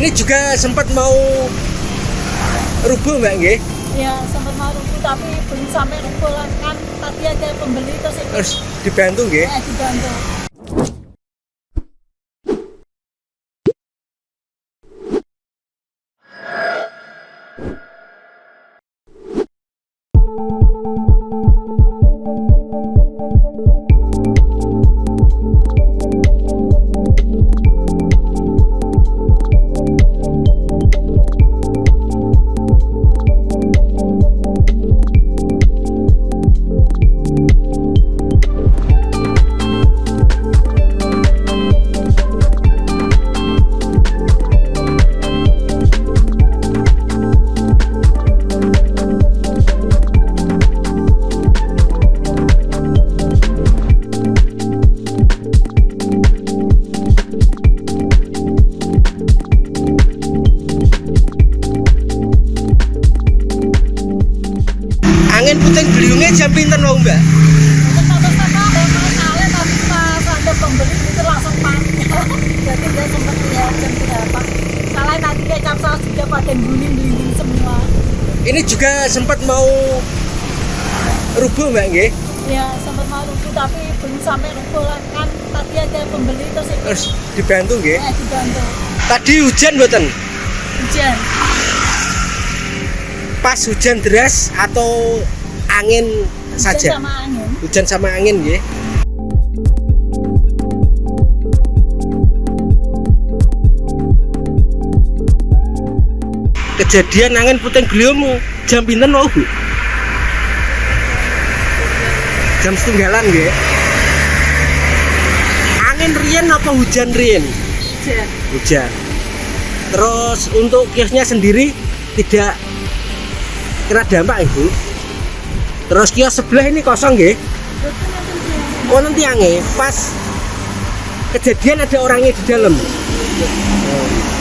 Ini juga sempat mau rubuh Mbak nggih? Ya sempat mau rubuh tapi belum sampai rubuh lah, kan tadi ada pembeli terus Dibantu nggih? dibantu. Angin puting beliungnya jam pinten wong Mbak? Untuk satu ada masalah tapi pas ada pembeli itu langsung panik. Jadi dia sempat lihat jam berapa. Salah nanti kecap saus juga pada guling-guling semua. Ini juga sempat mau rubuh Mbak nggih? Ya sempat mau rubuh tapi belum sampai rubuh lah, kan tadi ada pembeli terus Dibantu nggih? dibantu. Tadi hujan mboten? Hujan. Pas hujan deras atau angin saja? Hujan sama angin. Hujan sama angin nggih. Kejadian angin puting beliung jam pinten mau Bu? Jam setenggalan nggih. Angin riyen apa hujan riyen? Hujan. Hujan. Terus untuk kiosnya sendiri tidak kena dampak Ibu? Terus kios sebelah ini kosong nggih? Oh nanti pas kejadian ada orangnya di dalam. Oh.